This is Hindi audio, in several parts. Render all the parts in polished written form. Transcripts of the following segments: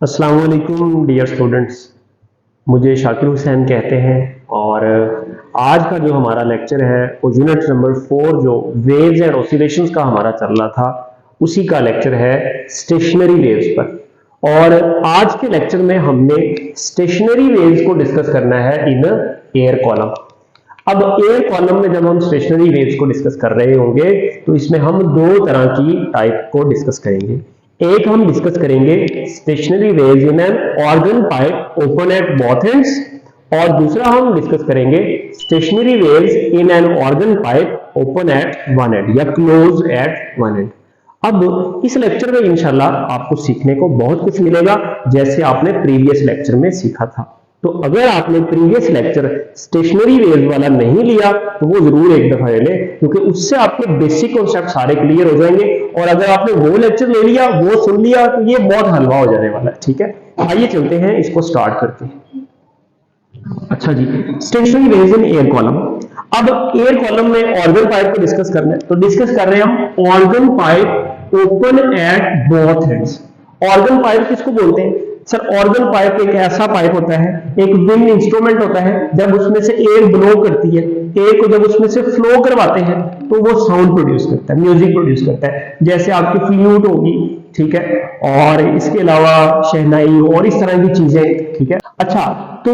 अस्सलाम वालेकुम डियर स्टूडेंट्स। मुझे शाकिर हुसैन कहते हैं और आज का जो हमारा लेक्चर है वो यूनिट नंबर 4 जो वेव्स एंड ऑसिलेशंस का हमारा चल रहा था उसी का लेक्चर है स्टेशनरी वेव्स पर। और आज के लेक्चर में हमने स्टेशनरी वेव्स को डिस्कस करना है इन एयर कॉलम। अब एयर कॉलम में जब हम स्टेशनरी वेव्स को डिस्कस कर रहे होंगे तो इसमें हम दो तरह की टाइप को डिस्कस करेंगे। एक हम डिस्कस करेंगे stationery waves in an organ pipe open at both ends, और दूसरा हम डिस्कस करेंगे stationery waves in an organ pipe open eight one and या क्लोज एट वन एंड। अब इस लेक्चर में इंशाल्लाह आपको सीखने को बहुत कुछ मिलेगा जैसे आपने प्रीवियस लेक्चर में सीखा था। तो अगर आपने प्रीवियस लेक्चर स्टेशनरी वेव्स वाला नहीं लिया तो वो जरूर एक दफा ले लें, क्योंकि उससे आपके बेसिक कॉन्सेप्ट सारे क्लियर हो जाएंगे। और अगर आपने वो लेक्चर ले लिया, वो सुन लिया, तो ये बहुत हलवा हो जाने वाला है। ठीक है, आइए चलते हैं, इसको स्टार्ट करते हैं। अच्छा जी, stationary waves in air column. अब एयर कॉलम में ऑर्गन पाइप को डिस्कस करना है, तो डिस्कस कर रहे हैं हम organ pipe open at both ends. Organ pipe किसको बोलते हैं सर? ऑर्गन पाइप एक ऐसा पाइप होता है, एक विंड इंस्ट्रूमेंट होता है, जब उसमें से एयर ब्लो करती है, एयर को जब उसमें से फ्लो करवाते हैं तो वो साउंड प्रोड्यूस करता है, म्यूजिक प्रोड्यूस करता है, जैसे आपकी फ्लूट होगी, ठीक है, और इसके अलावा शहनाई और इस तरह की चीजें। ठीक है, अच्छा, तो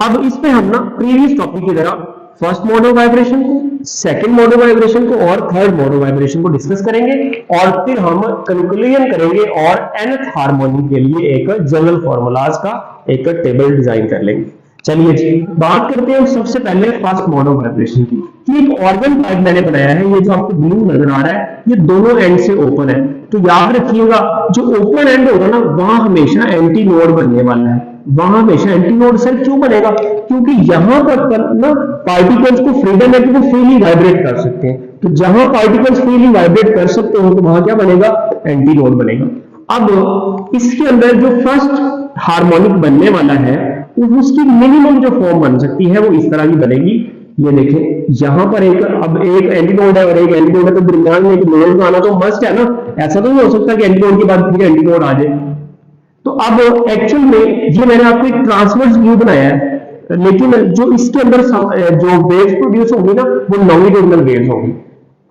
अब इसमें हम ना प्रीवियस टॉपिक की तरह फर्स्ट मोड ऑफ वाइब्रेशन को, सेकंड मोड ऑफ वाइब्रेशन को और थर्ड मोड ऑफ वाइब्रेशन को डिस्कस करेंगे, और फिर हम कंक्लूजन करेंगे और nth हार्मोनी के लिए एक जनरल फॉर्मूलाज का एक टेबल डिजाइन कर लेंगे। चलिए जी, बात करते हैं सबसे पहले फर्स्ट मोड ऑफ वाइब्रेशन की। एक ऑर्गन पाइप मैंने बनाया है, ये जो आपको ब्लू नजर आ रहा है ये दोनों एंड से ओपन है। तो याद रखिएगा, जो ओपन एंड होगा ना वहां हमेशा एंटी नोड बनने वाला है। वहां हमेशा एंटी नोड सर क्यों बनेगा? क्योंकि यहां पर ना पार्टिकल्स को फ्रीडम है कि वो फ्रीली वाइब्रेट कर सकते हैं। तो जहां पार्टिकल्स फ्रीली वाइब्रेट कर सकते हो तो वहां क्या बनेगा? एंटी नोड बनेगा। अब इसके अंदर जो फर्स्ट हार्मोनिक बनने वाला है उसकी मिनिमम जो फॉर्म बन सकती है वो इस तरह की बनेगी। ये देखें, यहां पर एक एंटीनोड है और एक एंटीनोड है, तो दरमियान में एक नोड आना तो मस्ट है ना। ऐसा तो नहीं हो सकता कि एंटीनोड के बाद फिर एंटीनोड आ जाए। तो अब एक्चुअल में ये मैंने आपको एक ट्रांसवर्स व्यू बनाया है, लेकिन जो इसके अंदर जो वेव्स प्रोड्यूस होंगी ना वो लॉन्गिट्यूडिनल वेव्स होंगी।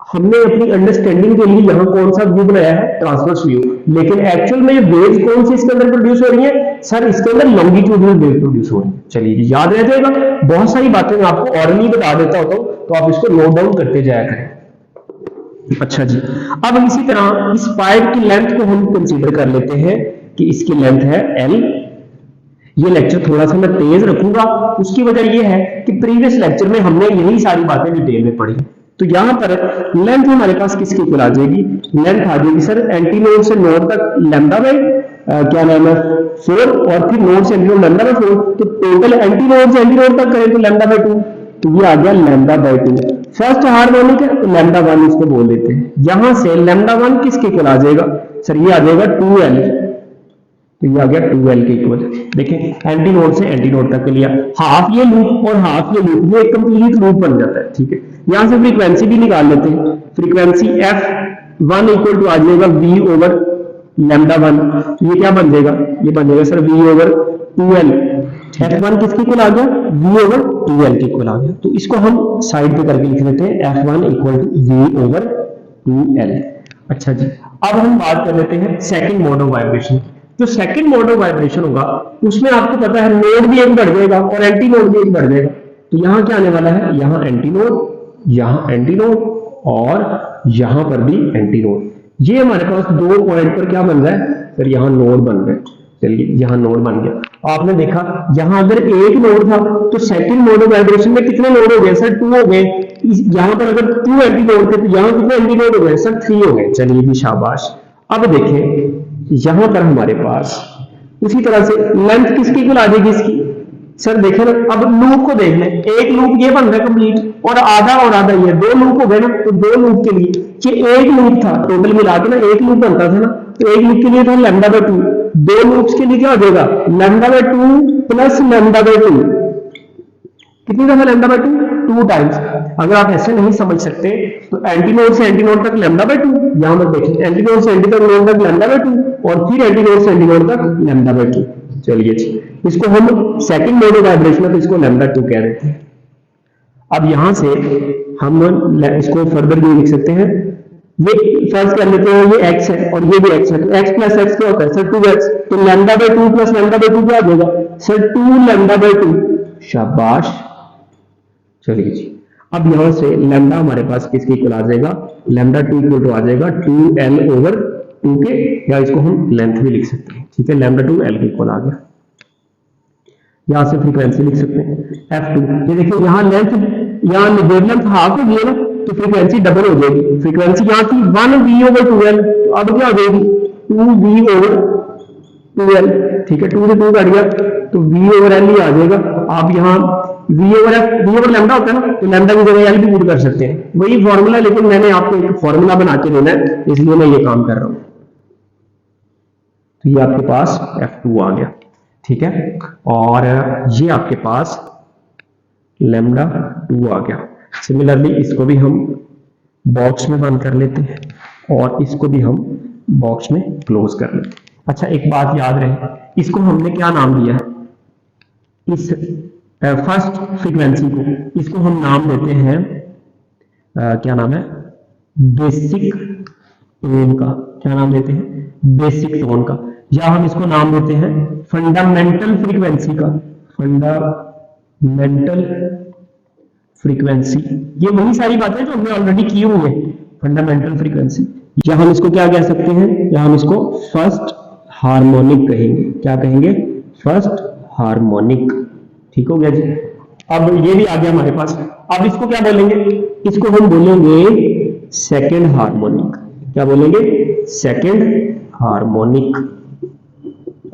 हमने अपनी अंडरस्टैंडिंग के लिए यहाँ कौन सा व्यू बनाया है? Transverse view. लेकिन एक्चुअल में वेव्स कौन सी इसके अंदर प्रोड्यूस हो रही है सर? इसके अंदर लॉन्गिट्यूडिनल वेव प्रोड्यूस हो रही है। चलिए, याद रह जाएगा। बहुत सारी बातें मैं आपको ऑरली बता देता होता हूँ, तो आप इसको नोट डाउन करते जाया करें। अच्छा जी, अब इसी तरह इस पाइप की लेंथ को हम कंसीडर कर लेते हैं कि इसकी लेंथ है L। ये लेक्चर थोड़ा सा मैं तेज रखूंगा, उसकी वजह यह है कि प्रीवियस लेक्चर में हमने यही सारी बातें डिटेल में पढ़ी। तो यहां पर लेंथ हमारे पास किसकी इक्वल आ जाएगी? लेंथ आ जाएगी सर एंटीनोड से नोड तक लैम्डा बाय क्या नाम है 4, और फिर नोड से एंटीनोड लैम्डा बाय 4। तो टोटल एंटीनोड से एंटीनोड तक करें तो लैम्डा बाय 2, तो ये आ गया लैम्डा बाय 2। फर्स्ट हार्मोनिक है तो लैम्डा 1 इसको बोल देते हैं। यहां से लैम्डा 1 किसके इक्वल आ जाएगा सर? ये आ जाएगा 2L। तो ये आ गया 2L के इक्वल। देखें, एंटी नोड से एंटी नोड तक लिया, हाफ ये लूप और हाफ ये लूप, ये एक कंप्लीट लूप बन जाता है। ठीक है, यहां से फ्रीक्वेंसी भी निकाल लेते हैं। फ्रीक्वेंसी F1 इक्वल टू आ जाएगा V ओवर लैम्डा 1। ये क्या बन जाएगा? ये बन जाएगा sir V over 2L। F1 किसके इक्वल आ गया? V ओवर 2L के इक्वल आ गया। तो इसको हम साइड पे करके लिख देते हैं F1 equal to V over 2L। अच्छा जी, अब हम बात कर लेते हैं सेकंड मोड ऑफ वाइब्रेशन। जो सेकंड मोड ऑफ वाइब्रेशन होगा उसमें आपको पता है नोड भी एक बढ़ जाएगा और एंटी नोड भी एक बढ़ जाएगा। तो यहां क्या आने वाला है? यहां एंटी नोड, यहां एंटी नोड और यहां पर भी एंटी नोड। ये हमारे पास दो पॉइंट पर क्या बन रहा है? फिर यहां नोड बन गए। चलिए, यहां नोड बन गया। आपने देखा यहां अगर एक नोड था तो सेकंड मोड ऑफ वाइब्रेशन में कितने नोड हो गए सर? 2 हो गए। यहां पर अगर 2 एंटी नोड थे तो यहां कितने एंटी नोड हो गए सर? 3 हो गए। चलिए भी शाबाश। अब देखें, यहां पर हमारे पास उसी तरह से लेंथ किसकी इक्वल आ जाएगी इसकी? सर देखें ना, अब लूप को देख लें। एक लूप ये बन रहा है कंप्लीट और आधा ये, दो लूप हो गए ना। तो दो लूप के लिए ये एक लूप था, टोटल मिला के ना एक लूप बनता था ना, तो एक लूप के लिए था लैम्डा बाय 2। दो लूप्स के लिए क्या हो जाएगा? Lambda by 2 plus lambda by 2। कितनी दफा लैम्डा बाय 2? 2 टाइम्स। अगर आप ऐसे नहीं समझ सकते तो एंटी नोड से एंटी नोड तक लैम्डा बाय 2, यहां पर देखें एंटी नोड से एंटी नोड तक लैम्डा बाय 2, और फिर एंटीनोड से एंटीनोड तक लैम्डा बाई 2। चलिए जी, इसको हम सेकंड मोड ऑफ वाइब्रेशन है तो इसको लैम्डा 2 कह देते हैं। अब यहां से हम इसको फर्दर ये लिख सकते हैं, ये फर्स्ट कर लेते हैं, ये x है और ये भी x है, तो x प्लस x क्या होता है सर 2x, तो lambda by 2 plus lambda by 2 क्या आ जाएगा सर 2 लैम्डा बाई 2। शाबाश। चलिए जी, अब यहां से लैम्डा हमारे पास किसके इक्वल आ जाएगा, लैम्डा 2 इक्वल टू आ जाएगा 2l ओवर 2 के, या इसको हम लेंथ भी लिख सकते हैं, ठीक है, लैम्डा 2 l के इक्वल आ गया। यहां से फ्रीक्वेंसी लिख सकते हैं f2। ये देखिए यहाँ लेंथ, यहाँ वेवलेंथ हाफ हो गई ना, तो फ्रीक्वेंसी डबल हो जाएगी। फ्रीक्वेंसी यहाँ थी 1v ओवर 2l, तो अब क्या हो जाएगी 2v ओवर 2l, ठीक है, 2 से 2 कट गया तो v ओवर l ही आ जाएगा। आप यहाँ v over f, v over lambda होता है ना, तो लैम्डा की जगह l भी पुट कर सकते हैं, वही फॉर्मूला, लेकिन मैंने आपको एक फॉर्मूला बना के देना है इसलिए मैं ये काम कर रहा हूं। तो ये आपके पास f2 आ गया, ठीक है, और ये आपके पास लैम्डा 2 आ गया। सिमिलरली इसको भी हम बॉक्स में बंद कर लेते हैं और इसको भी हम बॉक्स में क्लोज कर लेते हैं। अच्छा, एक बात याद रहे, इसको हमने क्या नाम दिया है, इस फर्स्ट फ्रीक्वेंसी को, इसको हम नाम देते हैं क्या नाम है, बेसिक टोन का। क्या नाम देते हैं, बेसिक टोन का, या हम इसको नाम देते हैं फंडामेंटल फ्रीक्वेंसी का, फंडामेंटल फ्रीक्वेंसी। ये वही सारी बातें जो हमने ऑलरेडी की हुई है, फंडामेंटल फ्रीक्वेंसी। या हम इसको क्या कह सकते हैं, या हम इसको फर्स्ट हार्मोनिक कहेंगे। क्या कहेंगे, फर्स्ट हार्मोनिक, ठीक हो गया जी। अब ये भी आ गया हमारे पास। अब इसको क्या बोलेंगे, इसको हम बोलेंगे सेकंड हार्मोनिक। क्या बोलेंगे, सेकंड हार्मोनिक।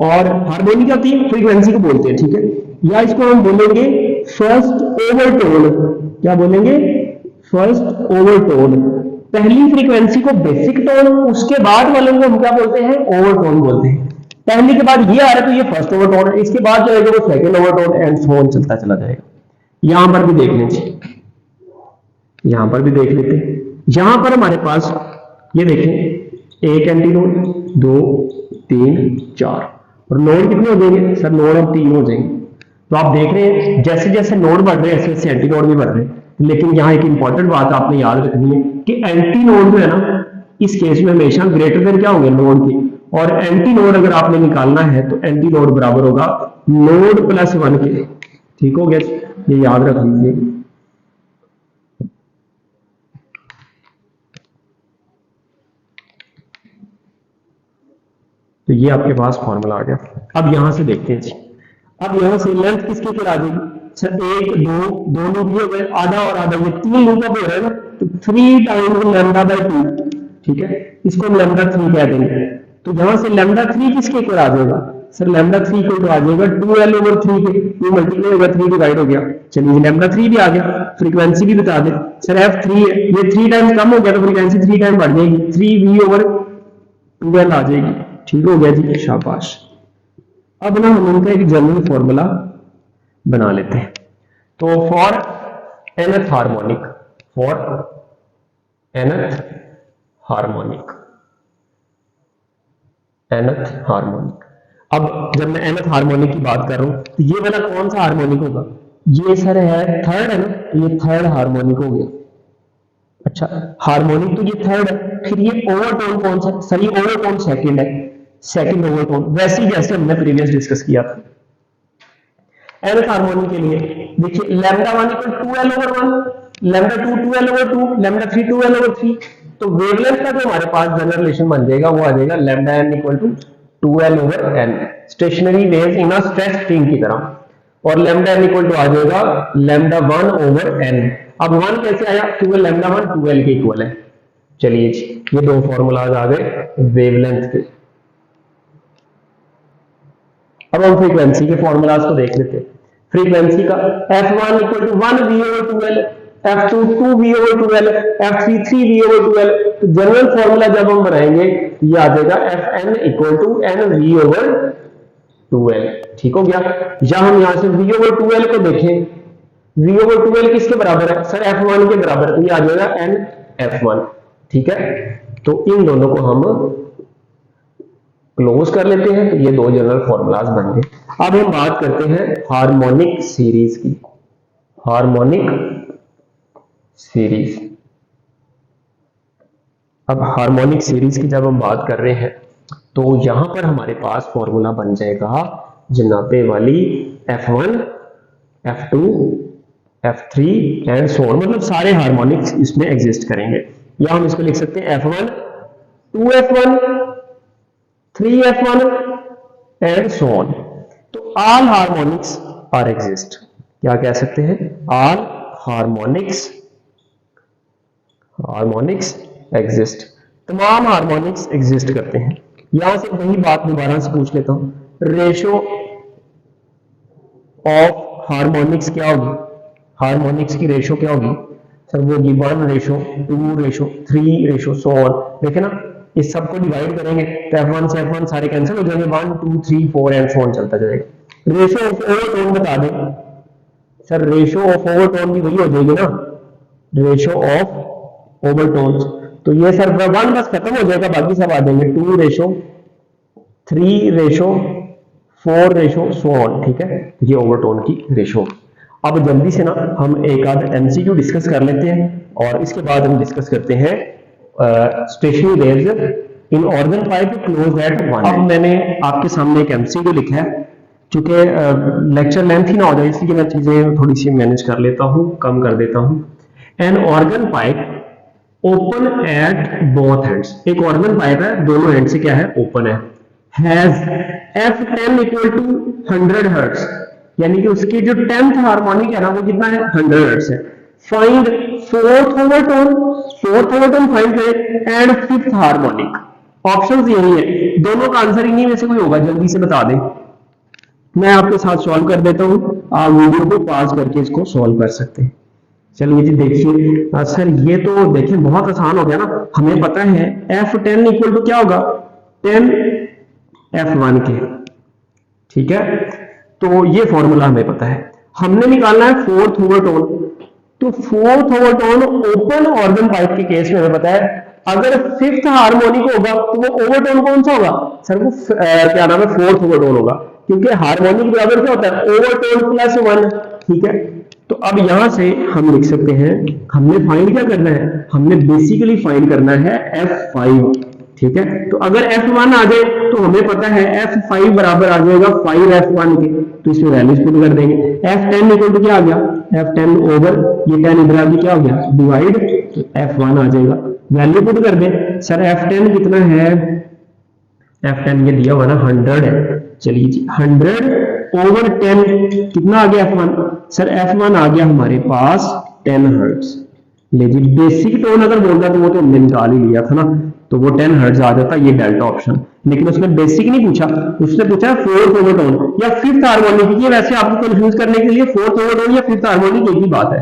और हार्मोनिक क्या होती है, फ्रीक्वेंसी को बोलते हैं, ठीक है। या इसको हम बोलेंगे फर्स्ट ओवरटोन। क्या बोलेंगे, फर्स्ट ओवरटोन। पहली फ्रीक्वेंसी को बेसिक टोन, उसके बाद वाले को हम क्या बोलते हैं, ओवरटोन बोलते हैं। पहले के बाद ये आ रहा है तो ये फर्स्ट ओवरटोन है, इसके बाद जो है वो second overtone, and so on चलता चला जाएगा। यहां पर भी देख लीजिए, यहां पर भी देख लेते हैं। यहां पर हमारे पास ये देखें, एक एंटीनोड, 2 3 4, और नोड कितने हो जाएंगे सर, नोड अब 3 हो जाएंगे। तो आप देख रहे हैं जैसे जैसे नोड बढ़ रहे हैं ऐसे ऐसे एंटी नोड भी बढ़ रहे हैं। लेकिन यहाँ एक इंपॉर्टेंट बात आपने याद रखनी है कि एंटी नोड जो है ना, इस केस में हमेशा ग्रेटर देन क्या होंगे, नोड के। और एंटी नोड अगर आपने निकालना है तो एंटी नोड बराबर होगा नोड प्लस 1 के, ठीक हो गया, ये याद रख लीजिए। तो ये आपके पास फॉर्मूला आ गया। अब यहां से देखते हैं जी, अब यहां से लेंथ किसके ऊपर आ जाएगी सर, 1 2 2 लूप ये हो गए, आधा और आधा, ये 3 लूप अब हो रहा है ना, तो 3 टाइम्स लैम्डा बाई 2, ठीक है, इसको हम लैम्डा 3 कह देंगे। तो यहां से लैम्डा 3 किसके ऊपर आ जाएगा सर, लैम्डा 3 को आ जाएगा 2l ओवर 3 के, 2 मल्टीप्लाई होगा 3 डिवाइड हो गया। चलिए लैम्डा 3 भी आ गया। फ्रीक्वेंसी भी बता दे सर, f3 है, ये 3 टाइम्स कम हो गया तो फ्रीक्वेंसी 3 टाइम बढ़ जाएगी, 3v ओवर 2l आ जाएगी, ठीक हो गया जी, शाबाश। अब ना हम उनका एक जनरल फॉर्मूला बना लेते हैं। तो for nth harmonic, for nth harmonic, nth harmonic. अब जब मैं nth हार्मोनिक की बात कर रहा हूं तो ये वाला कौन सा हार्मोनिक होगा, ये सर है थर्ड है ना, तो ये थर्ड हार्मोनिक हो गया। अच्छा, हार्मोनिक तो ये थर्ड है, फिर ये ओवरटोन कौन सा सर, ये ओवरटोन सेकंड है, सेकंड ओवरटोन, वैसे ही जैसे हमने प्रीवियस डिस्कस किया था। nth हार्मोनिक के लिए देखिए, lambda 1 equal 2l over 1, lambda 2 2l over 2, lambda 3 2l over 3। तो वेवलेंथ का जो हमारे पास जनरल रिलेशन बन जाएगा वो आ जाएगा lambda n equal to 2l over n, stationary waves in a stretch string की तरह। और लैम्डा n इक्वल टू आ जाएगा लैम्डा 1 ओवर n। अब 1 कैसे आया, क्योंकि लैम्डा 1 2l के इक्वल है। चलिए जी, ये दो फॉर्मूलाज आ गए वेवलेंथ के। अब हम फ्रीक्वेंसी के फॉर्मूलाज को देख लेते हैं। फ्रीक्वेंसी का f1 equal to 1v over 2l, f2 2v over 2l, f3 3v over 2l। तो जनरल फॉर्मूला जब हम बनाएंगे तो ये आ जाएगा fn equal to nv over 2l, ठीक हो गया। या हम यहां से v ओवर 2l को देखें, v ओवर 2l किसके बराबर है सर, f1 के बराबर, तो ये आ जाएगा n f1, ठीक है। तो इन दोनों को हम क्लोज कर लेते हैं, तो ये दो जनरल फॉर्मूलाज बन गए। अब हम बात करते हैं हार्मोनिक सीरीज की। हार्मोनिक सीरीज, अब हार्मोनिक सीरीज की जब हम बात कर रहे हैं तो यहां पर हमारे पास फॉर्मूला बन जाएगा जनाबे वाली F1, F2, F3 and so on, मतलब सारे हार्मोनिक्स इसमें एग्जिस्ट करेंगे। या हम इसको लिख सकते हैं F1, 2F1, 3F1 and so on. तो ऑल हार्मोनिक्स आर एग्जिस्ट, क्या कह सकते हैं, ऑल हार्मोनिक्स एग्जिस्ट, तमाम हार्मोनिक्स एग्जिस्ट करते हैं। यहां से वही बात दोबारा से पूछ लेता हूं, रेशो ऑफ हार्मोनिक्स क्या होगी, हार्मोनिक्स की रेशो क्या होगी सर, वो होगी 1:2:3 सो ऑन। देखे ना, इस सबको डिवाइड करेंगे तो F1 से F1 सारे कैंसिल हो जाएंगे, 1 2 3 4 एंड सो ऑन चलता जाएगा। रेशो ऑफ ओवरटोन बता दें सर, रेशो ऑफ ओवरटोन भी वही हो जाएगी ना, रेशो ऑफ ओवरटोन्स। तो ये सर 1 बस खत्म हो जाएगा, बाकी सब आ जाएंगे 2:3:4 सो ऑन, ठीक है, ये ओवरटोन की रेशो। अब जल्दी से ना हम एक आध एमसीक्यू डिस्कस कर लेते हैं और इसके बाद हम डिस्कस करते हैं स्टेशनरी वेव्स इन ऑर्गन पाइप क्लोज एट 1। अब मैंने आपके सामने एक एमसीक्यू लिखा है, चूंकि लेक्चर लेंथ ही ना हो जाए इसलिए मैं चीजें थोड़ी सी मैनेज कर लेता हूं, कम कर देता हूं। An organ pipe open at both ends, एक ऑर्गन पाइप है, दोनों एंड से क्या है, ओपन है, has F10 equal to 100 hertz, यानी कि उसकी जो 10th हार्मोनिक है ना वो कितना है, 100 हर्ट्ज है। फाइंड फोर्थ ओवरटोन फाइंड करें एंड फिफ्थ हार्मोनिक। ऑप्शंस यही है, दोनों का आंसर इन्हीं में से कोई होगा, जल्दी से बता दें। मैं आपके साथ सॉल्व कर देता हूं, आप वीडियो को पॉज करके इसको सॉल्व कर सकते हैं। चलिए जी देखिए सर, ये तो देखिए बहुत आसान हो गया ना, हमें पता है F10 इक्वल टू क्या होगा, 10 F1 के, ठीक है, तो ये फॉर्मूला हमें पता है। हमने निकालना है फोर्थ ओवरटोन, तो fourth overtone open organ pipe के केस में हमें पता है अगर फिफ्थ हार्मोनिक होगा तो वो ओवरटोन कौन सा होगा सर, वो क्या नाम है, फोर्थ ओवरटोन होगा, क्योंकि हार्मोनिक बराबर क्या होता है, ओवरटोन प्लस 1, ठीक है। तो अब यहां से हम लिख सकते हैं, हमने फाइंड क्या करना है, हमने बेसिकली फाइंड करना है F5, ठीक है। तो अगर F1 आ जाए तो हमें पता है F5 बराबर आ जाएगा 5F1 के, तो इसमें वैल्यूज पुट कर देंगे। F10 इक्वल टू क्या आ गया, F10 ओवर ये 10 इधर आ गया, क्या हो गया, डिवाइड, तो F1 आ जाएगा, वैल्यू पुट कर दें। सर F10 कितना है, F10 ये दिया हुआ ना 100 है, चलिए जी 100 ओवर 10 कितना आ गया F1, सर F1 आ गया हमारे पास 10 हर्ट्ज। ले जी बेसिक टोन अगर बोलना तो वो तो हमने निकाल ही लिया था ना, तो वो 10 हर्ट्ज आ जाता, ये डेल्टा ऑप्शन, लेकिन उसने बेसिक नहीं पूछा, उसने पूछा फोर्थ ओवरटोन या फिफ्थ हार्मोनिक। ये वैसे आपको कंफ्यूज करने के लिए फोर्थ ओवरटोन या फिफ्थ हार्मोनिक एक ही बात है।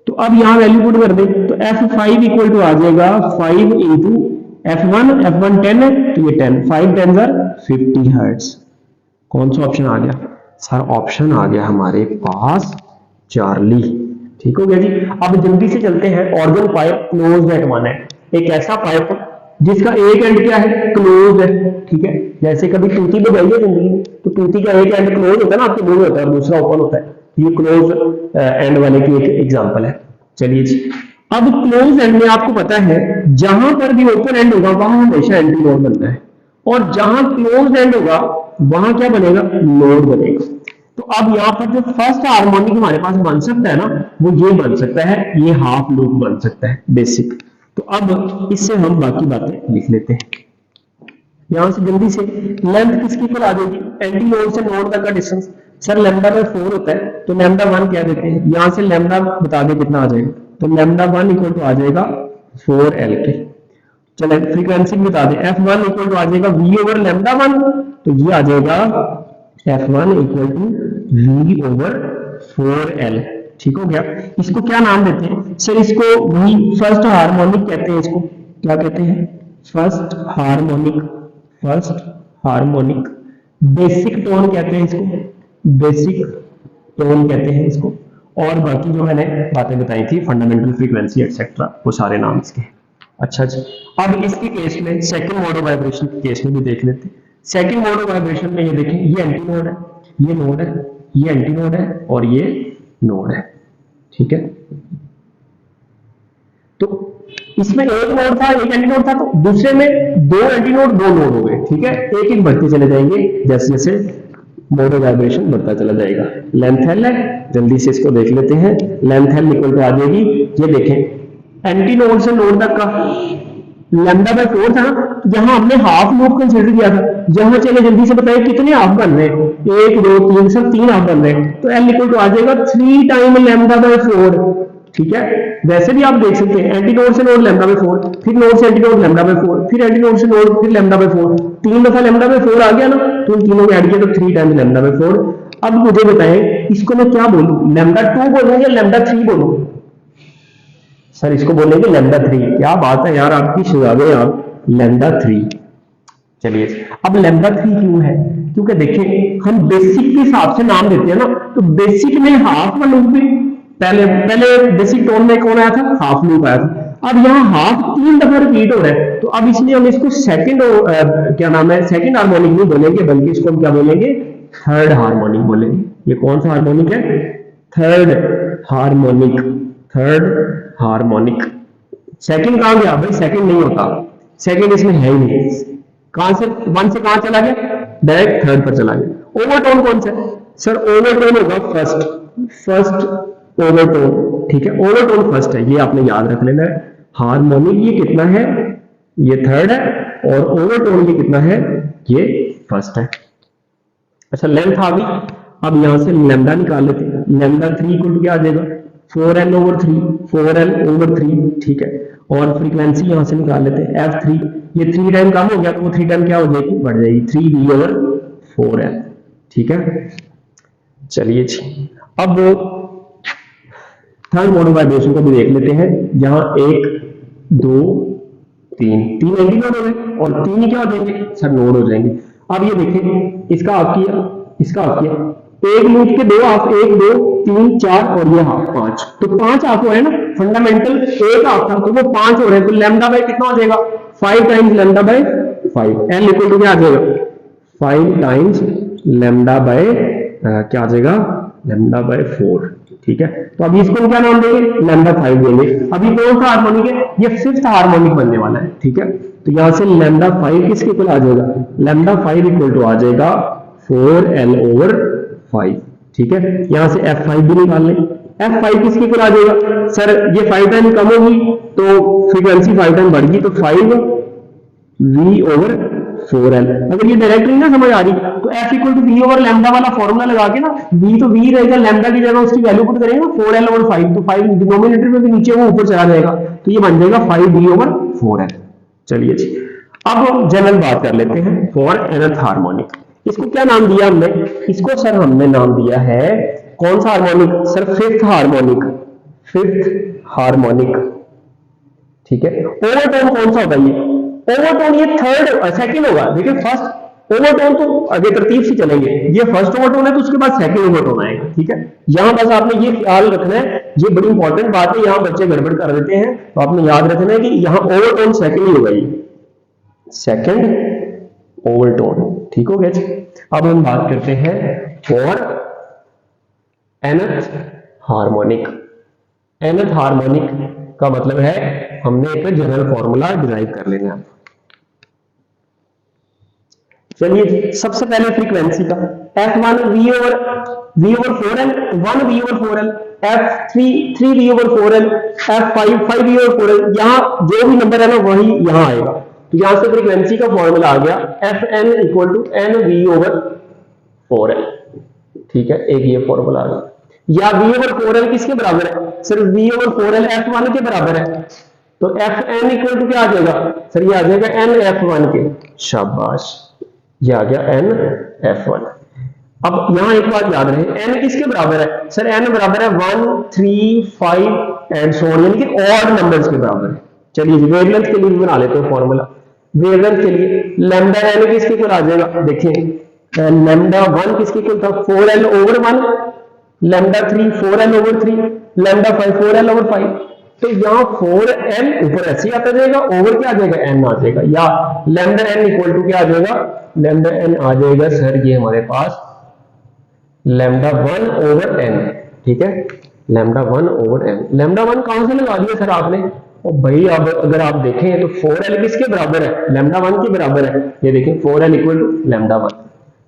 तो अब यहां वैल्यू पुट कर दे, तो F5 इक्वल टू आ जाएगा 5 इंटू F1 10 है तो ये 10, 5 10 50 हर्ट्ज। कौन सा ऑप्शन आ गया सर, ऑप्शन आ गया हमारे पास चार्ली, ठीक हो गया जी। अब जल्दी से चलते हैं, ऑर्गन पाइप क्लोज्ड एट 1 है, एक ऐसा पाइप जिसका एक एंड क्या है, क्लोज है, ठीक है। जैसे कभी टूटी बजाई है जिंदगी में, तो टूटी का एक एंड क्लोज होता है ना, आपके मुंह में होता है और दूसरा ओपन होता है, ये क्लोज एंड वाले की एक एग्जांपल है। चलिए जी, अब क्लोज एंड में आपको पता है जहां पर भी ओपन एंड होगा वहां हमेशा एंटी लोड बनता है, और जहां क्लोज एंड होगा वहां क्या बनेगा, लोड बनेगा। तो अब यहाँ पर जो फर्स्ट हार्मोनिक हमारे पास बन सकता है ना, वो ये बन सकता है, ये हाफ लूप बन सकता है बेसिक। तो अब इससे हम बाकी बातें लिख लेते हैं। यहां से जल्दी से लेंथ किसकी पर आ जाएगी, एंटी लोड से नोड तक का डिस्टेंस, सर लैम्डा में 4 होता है तो लैम्डा 1 क्या देते हैं, यहां से लैम्डा बता दे कितना आ जाएगा, तो लैम्डा 1 इक्वल टू आ जाएगा 4L के। चले फ्रीक्वेंसी बता दें, F1 इक्वल टू आ जाएगा V ओवर लैम्डा 1, तो ये आ जाएगा F1 equal to V over 4L, ठीक हो गया। इसको क्या नाम देते हैं सर, इसको V फर्स्ट हार्मोनिक कहते हैं, इसको क्या कहते हैं, फर्स्ट हार्मोनिक, बेसिक टोन कहते हैं इसको, बेसिक टोन कहते हैं इसको, और बाकी जो मैंने बातें बताई थी फंडामेंटल फ्रीक्वेंसी एक्सेट्रा, वो सारे नाम इसके। अच्छा जी, अब इसके केस में सेकंड मोड ऑफ वाइब्रेशन के केस में भी देख लेते हैं। सेकंड मोड ऑफ वाइब्रेशन में ये देखें, ये एंटी नोड है, ये नोड है, ये एंटी नोड है और ये नोड है, ठीक है। तो इसमें एक नोड था, एक एंटी नोड था, तो दूसरे में दो एंटी नोड, दो नोड हो गए, ठीक है। एक एक बढ़ते चले जाएंगे जैसे जैसे मोड ऑफ वाइब्रेशन बढ़ता चला जाएगा। लेंथ एल है, जल्दी से इसको देख लेते हैं। लेंथ एल इक्वल टू आ जाएगी, ये देखें एंटी नोड से नोड तक का लैम्डा बाय 4 था ना, जहां हमने हाफ लूप कंसीडर किया था। जहां चले जल्दी से बताइए कितने हाफ बन रहे हैं, 1 2 3 सब 3 हाफ बन रहे हैं, तो एल इक्वल टू आ जाएगा 3 टाइम लैम्डा बाय 4, ठीक है। वैसे भी आप देख सकते हैं एंटी नोड से नोड लैम्डा बाय 4, फिर नोड से एंटी नोड लैम्डा बाय 4, फिर एंटी नोड से नोड फिर लैम्डा बाय 4, 3 दफा लैम्डा बाय 4 आ गया ना, तो इन तीनों को ऐड किया तो 3 टाइम्स लैम्डा बाय 4। अब मुझे बताएं इसको मैं क्या बोलूं, लैम्डा 2 बोलूं या लैम्डा 3 बोलूं? सर इसको बोलेंगे लैम्डा 3। क्या बात है यार आपकी शहजादे, आप लैम्डा 3। चलिए, अब लैम्डा 3 क्यों है? क्योंकि देखिए हम बेसिक के हिसाब से नाम देते हैं ना, तो बेसिक में हाफ का लूप भी पहले पहले बेसिक टोन में कौन आया था? हाफ लूप आया था। अब यहाँ हाफ 3 दफा रिपीट हो रहा है, तो अब इसलिए हम इसको सेकंड क्या नाम है, सेकंड हार्मोनिक नहीं बोलेंगे, बल्कि इसको हम क्या बोलेंगे? थर्ड हार्मोनिक बोलेंगे। ये कौन सा हार्मोनिक है? Third harmonic, third harmonic. Second कहां गया भाई? सेकंड नहीं होता, सेकंड इसमें है ही नहीं। कहां से 1 से कहां चला गया? डायरेक्ट थर्ड पर चला गया। ओवरटोन कौन सा है? सर ओवरटोन होगा फर्स्ट, फर्स्ट ओवरटोन, ठीक है। ओवरटोन फर्स्ट है, ये आपने याद रख लेना है। हार्मोनिक ये कितना है? ये थर्ड है, और ओवरटोन ये कितना है? ये फर्स्ट है। अच्छा लेंथ आ गई, अब यहां से लैम्डा निकाल लेते हैं। लैम्डा 3 इक्वल टू क्या आ जाएगा? 4l ओवर 3, 4l ओवर 3, ठीक है। और फ्रीक्वेंसी यहां से निकाल लेते हैं f3, ये 3 टाइम कम हो गया तो वो 3 टाइम क्या हो जाएगी? बढ़ जाएगी, 3v ओवर 4l, ठीक है। चलिए जी, अब थर्ड मोड ऑफ वाइब्रेशन को भी देख लेते हैं। जहां 1 2 3 3 एंटी नोड हो गए और 3 ही क्या हो जाएंगे? सर नोड हो जाएंगे। अब ये देखें, इसका हाफ किया, इसका हाफ किया, एक लूप के 2 हाफ, 1 2 3 4 और ये हाफ 5, तो 5 हाफ हो रहे हैं ना। फंडामेंटल एक हाफ था तो वो 5 हो रहे हैं, तो लैम्डा बाय कितना हो जाएगा? 5 times lambda by 5। L equal to क्या आ जाएगा? 5 टाइम्स लैम्डा बाय क्या आ जाएगा? लैम्डा बाय 4, ठीक है। तो अभी इसको क्या नाम देंगे? लैम्डा 5 देंगे। अभी कौन सा हार्मोनिक है? ये फिफ्थ हार्मोनिक बनने वाला है, ठीक है। तो यहां से लैम्डा 5 किसके इक्वल आ जाएगा? लैम्डा 5 इक्वल टू आ जाएगा 4l ओवर 5, ठीक है। यहां से f5 भी निकाल लें। f5 किसके इक्वल आ जाएगा? सर ये 5 टाइम कम होगी तो फ्रीक्वेंसी 5 टाइम बढ़ गई, तो 5v ओवर 4l। अगर ये डायरेक्ट नहीं ना समझ आ रही, तो f equal to v over lambda वाला फॉर्मूला लगा के ना, v तो v रहेगा, लैम्डा की जगह उसकी वैल्यू पुट करेंगे ना 4l ओवर 5, तो 5 डिनोमिनेटर में भी नीचे वो ऊपर चला जाएगा, तो ये बन जाएगा 5v ओवर 4l। चलिए जी, अब हम जनरल बात कर लेते हैं फॉर nth हार्मोनिक। इसको क्या नाम दिया हमने? इसको सर हमने नाम दिया है, कौन सा harmonic? Sir fifth harmonic, fifth harmonic, ठीक है। ओवरटोन कौन सा होगा? ये ओवरटोन ये थर्ड सेकंड होगा। देखिए फर्स्ट ओवरटोन तो आगे तरतीब से चलेंगे, ये फर्स्ट ओवरटोन है तो उसके बाद सेकंड ओवरटोन आएगा, ठीक है। यहां बस आपने ये ख्याल रखना है, ये बड़ी इंपॉर्टेंट बात है, यहां बच्चे गड़बड़ कर देते हैं, तो आपने याद रखना है कि यहां ओवरटोन सेकंड ही होगा, ये सेकंड ओवरटोन, ठीक हो गया जी। अब हम बात करते हैं for nth harmonic. nth harmonic का मतलब है हमने एक जनरल फॉर्मूला डिराइव कर लेना है। चलिए सबसे पहले फ्रीक्वेंसी का f1 v over 4l, 1 v over 4l, f3 3v over 4l, f5 5v over 4l। यहाँ जो भी नंबर है ना वही यहाँ आएगा, तो यहां से फ्रीक्वेंसी का फॉर्मूला आ गया fn equal to nv over 4l, ठीक है। एक ये फॉर्मूला आ गया। या v ओवर 4l किसके बराबर है? सिर्फ v ओवर 4l f1 के बराबर है, तो fn इक्वल टू क्या आ जाएगा? सर ये आ जाएगा n f1 के। शाबाश, ये आ गया n f1। अब यहां एक बात याद रहे, n किसके बराबर है? सर n बराबर है 1 3 5 एंड सो ऑन, यानी कि ऑड नंबर्स के बराबर है। चलिए वेवलेंथ के लिए भी बना लेते हैं फॉर्मूला। वेवलेंथ के लिए लैम्डा n किसके इक्वल आ जाएगा? देखिए लैम्डा 1 किसके इक्वल था? 4l over 1, lambda 3 4l over 3, lambda 5 4l over 5। तो यहाँ 4n ऊपर ऐसे ही आता जाएगा, ओवर क्या आ जाएगा, n आ जाएगा, या लैम्डा n इक्वल टू क्या आ जाएगा, लैम्डा n आ जाएगा सर ये हमारे पास लैम्डा 1 ओवर n। ठीक है, लैम्डा 1 ओवर n। लैम्डा 1 कहां से लगा दिया सर आपने, और भाई अब अगर आप देखें तो 4l किसके बराबर है, लैम्डा 1 के बराबर है। ये देखें 4l इक्वल टू लैम्डा 1।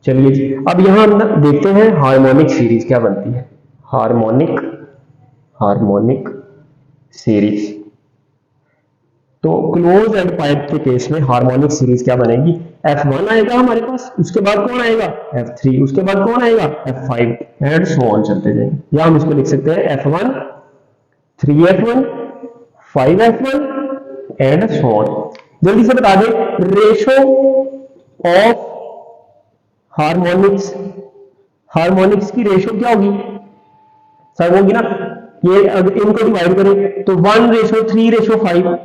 चलिए जी, अब यहां हम देखते हैं हार्मोनिक सीरीज क्या बनती है। हार्मोनिक सीरीज, तो क्लोज एंड पाइप के केस में हार्मोनिक सीरीज क्या बनेगी, F1 आएगा हमारे पास, उसके बाद कौन आएगा F3, उसके बाद कौन आएगा F5 एंड सो ऑन चलते जाएंगे। या हम इसको लिख सकते हैं F1 3F1 5F1 and so on. जल्दी से बता दें रेशो ऑफ हार्मोनिक्स की रेशो क्या होगी सर, होगी ना, ये अगर इनको डिवाइड करें तो 1:3:5,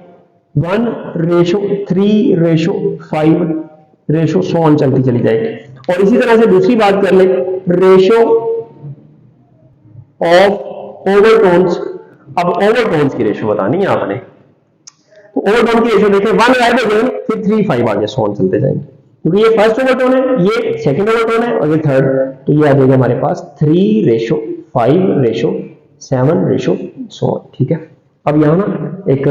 1:3:5 सो ऑन चलती चली जाएगी। और इसी तरह से दूसरी बात कर ले, रेशो ऑफ ओवरटोन्स। अब ओवरटोन्स की रेशो बतानी है आपने, तो ओवरटोन की रेशो देखें 1 ऐड हो गए, फिर 3 5 आगे सो ऑन चलते जाएंगे, क्योंकि ये फर्स्ट ओवरटोन है, ये सेकंड ओवरटोन है और ये थर्ड, तो ये आ जाएगा हमारे पास 3:5:7 सो ऑन। ठीक है, अब यहाँ ना एक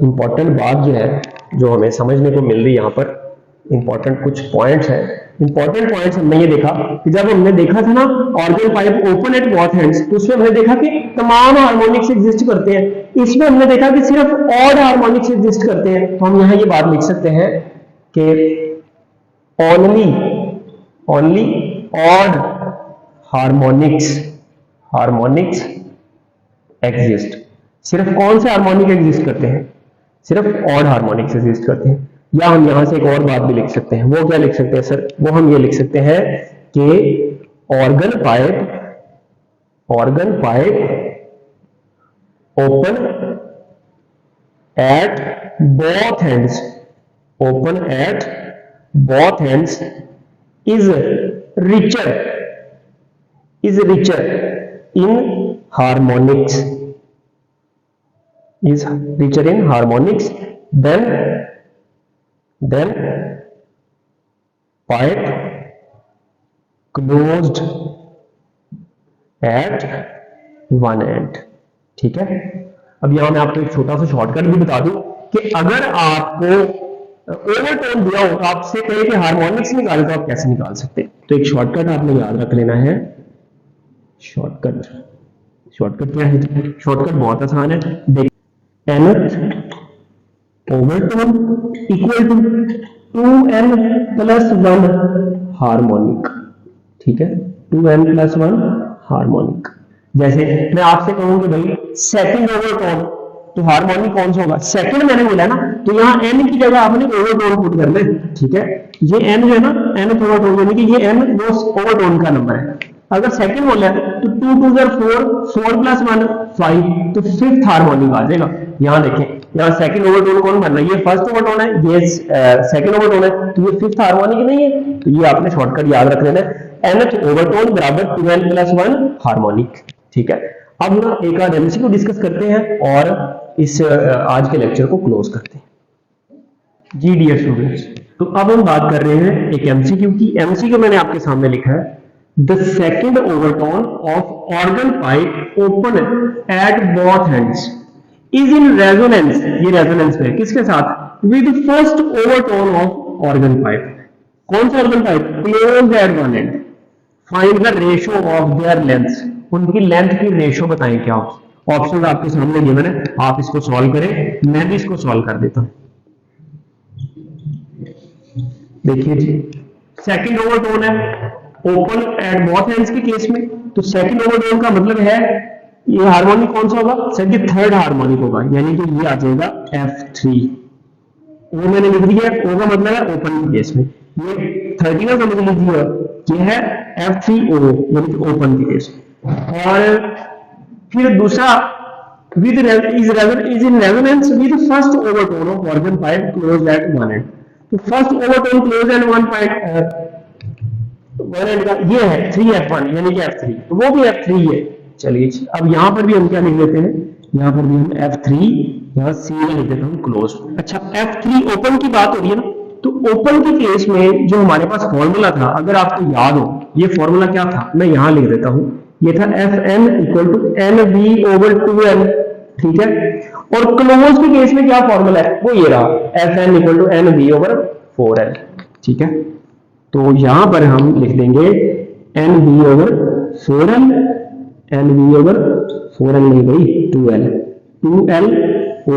इंपॉर्टेंट बात जो है, जो हमें समझने को मिल रही है यहाँ पर, इंपॉर्टेंट कुछ पॉइंट्स है। इंपॉर्टेंट पॉइंट्स हमने ये देखा कि जब हमने देखा था ना organ pipe open at both ends, तो उसमें हमने देखा कि तमाम हार्मोनिक्स एग्जिस्ट करते हैं। इसमें हमने देखा कि सिर्फ ऑड हार्मोनिक्स एग्जिस्ट करते हैं। तो हम यहाँ ये बात लिख सकते हैं कि ओनली ऑड हार्मोनिक्स एग्जिस्ट। सिर्फ कौन से हार्मोनिक एग्जिस्ट करते हैं, सिर्फ ऑड हार्मोनिक्स एग्जिस्ट करते हैं। या हम यहां से एक और बात भी लिख सकते हैं, वो क्या लिख सकते हैं सर, वो हम ये लिख सकते हैं कि organ pipe open at both ends is richer in harmonics, then pipe closed at one end। ठीक है, अब यहां मैं आपको एक छोटा सा शॉर्टकट भी बता दूं कि अगर आपको ओवरटोन दिया हो, आपसे कहे कि हार्मोनिक्स निकाले, तो आप कैसे निकाल सकते हैं। तो एक शॉर्टकट आपने याद रख लेना है। शॉर्टकट क्या है, शॉर्टकट बहुत आसान है। देखिए nth overtone equal to 2n+1 harmonic. ठीक है, 2n+1 हार्मोनिक। जैसे मैं आपसे कहूं कि भाई सेकंड ओवरटोन, तो हार्मोनिक कौन सा होगा, सेकंड मैंने बोला है ना, तो यहाँ n की जगह आपने ओवरटोन पुट कर ले। ठीक है, ये n जो है ना, n ओवरटोन, यानी कि ये n वो ओवरटोन का नंबर है। अगर सेकंड बोला है तो 2 2 4 4+1 5, तो फिफ्थ हार्मोनिक आ जाएगा। यहाँ देखें, यहाँ सेकंड ओवरटोन कौन बन रहा है, ये फर्स्ट ओवरटोन है, ये सेकंड ओवरटोन है, तो ये फिफ्थ हार्मोनिक नहीं है। तो ये आपने शॉर्टकट याद रख लेना है, nth ओवरटोन बराबर 2n+1 हार्मोनिक। ठीक है, अब ना एक आध एमसीक्यू डिस्कस करते हैं और इस आज के लेक्चर को क्लोज करते हैं। जी डियर स्टूडेंट्स, तो अब हम बात कर रहे हैं एक एमसीक्यू की। एमसीक्यू मैंने आपके सामने लिखा है, the second overtone of organ pipe open at both ends is in resonance, ये रेजोनेंस में किसके साथ, with first overtone of organ pipe. कौन सा organ pipe, close at one and. Find the ratio of their length, उनकी लेंथ की रेशो बताएं क्या। ऑप्शन आपके सामने गिवन है, आप इसको सॉल्व करें, मैं भी इसको सॉल्व कर देता हूं। देखिए जी, सेकंड ओवरटोन है ओपन एट बोथ एंड्स के केस में, तो सेकंड ओवरटोन का मतलब है ये हार्मोनिक कौन सा होगा सर, ये थर्ड हार्मोनिक होगा, यानी कि ये आ जाएगा F3। ओ मैंने लिख दिया, ओ का मतलब है ओपन के केस में। ये 30 का समझ लीजिए, ये है F3O, यानी कि ओपन के केस में। और फिर दूसरा with is in resonance with first overtone of organ pipe close at one end. तो first overtone close at one end का ये है 3F1, यानी कि F3, तो वो भी F3 है। चलिए अब यहां पर भी हम क्या लिख लेते हैं यहाँ पर भी हम F3, यहाँ C1 लिख देता हूँ क्लोज। अच्छा, F3 ओपन की बात हो रही है ना, तो ओपन के केस में जो हमारे पास फॉर्मूला था, अगर आपको याद हो, ये फॉर्मूला क्या था, मैं यहाँ लिख देता हूँ, ये था Fn इक्वल टू NV/2L, ठीक है। और क्लोज के केस में क्या फॉर्मूला है, वो ये रहा, Fn इक्वल टू NV/4L, ठीक है। तो यहां पर हम लिख देंगे NV/4L, NV/4L नहीं भाई, 2L O,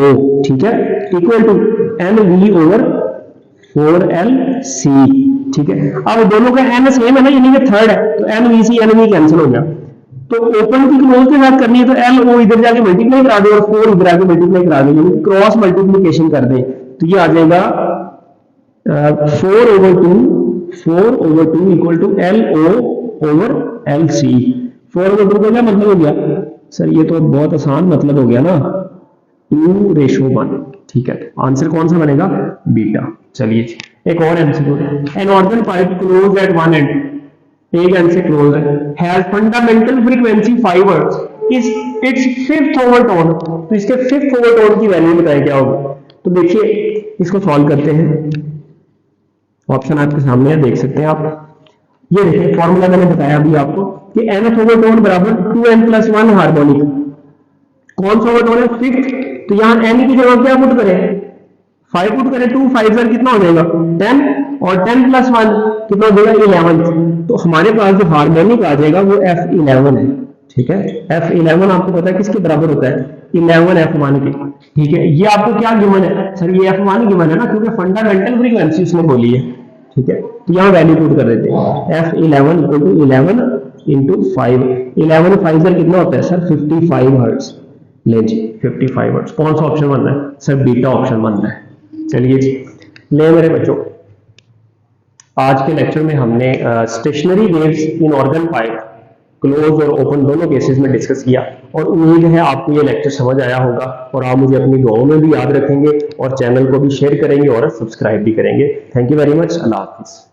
ठीक है, इक्वल टू NV/4LC, ठीक है। अब दोनों का n सेम है ना, यानी कि थर्ड है, तो NVC NV कैंसिल हो गया। तो ओपन की क्लोज के साथ करनी है तो LO इधर जाके मल्टीप्लाई करा दे और 4 इधर आके मल्टीप्लाई करा दे, यानी क्रॉस मल्टीप्लिकेशन कर दे, तो ये आ जाएगा 4/2 इक्वल टू LO/LC। 4/2 का क्या मतलब हो गया सर, ये तो बहुत आसान मतलब हो गया ना, 2:1, ठीक है। आंसर कौन सा बनेगा, बीटा। चलिए एक और MCQ, an organ pipe close at one and, एक एंड से क्लोज है, हैज फंडामेंटल फ्रीक्वेंसी 5 हर्ट्ज, इस इट्स फिफ्थ ओवरटोन, तो इसके फिफ्थ ओवरटोन की वैल्यू बताएं क्या होगी। तो देखिए इसको सॉल्व करते हैं, ऑप्शन आपके सामने है, देख सकते हैं आप। ये देखिए फॉर्मूला मैंने बताया अभी आपको कि nth ओवरटोन बराबर 2n+1 हार्मोनिक, कौन सा ओवरटोन है, फिफ्थ, तो यहाँ n की जगह क्या पुट करें, 5 पुट करें, 2 5 कितना हो जाएगा 10, और 10+1 कितना हो जाएगा 11, तो हमारे पास जो हार्मोनिक आ जाएगा वो F11 है, ठीक है। F11 आपको पता है किसके बराबर होता है, 11 F1 के, ठीक है। ये आपको क्या गिवन है सर, ये F1 गिवन है ना, क्योंकि फंडामेंटल फ्रीक्वेंसी उसने बोली है, ठीक है। तो यहाँ वैल्यू पुट कर देते हैं, F11 इक्वल टू 11 इंटू 5, 11 5 कितना होता है सर 55 हर्ट्ज, ले जी 55 हर्ट्ज। कौन सा ऑप्शन बनना है सर, बीटा ऑप्शन बनना है। चलिए जी, ले मेरे बच्चों, आज के लेक्चर में हमने स्टेशनरी वेव्स इन ऑर्गन पाइप क्लोज और ओपन दोनों केसेस में डिस्कस किया, और उम्मीद है आपको ये लेक्चर समझ आया होगा, और आप मुझे अपनी दुआओं में भी याद रखेंगे और चैनल को भी शेयर करेंगे और सब्सक्राइब भी करेंगे। Thank you very much, Allah Hafiz.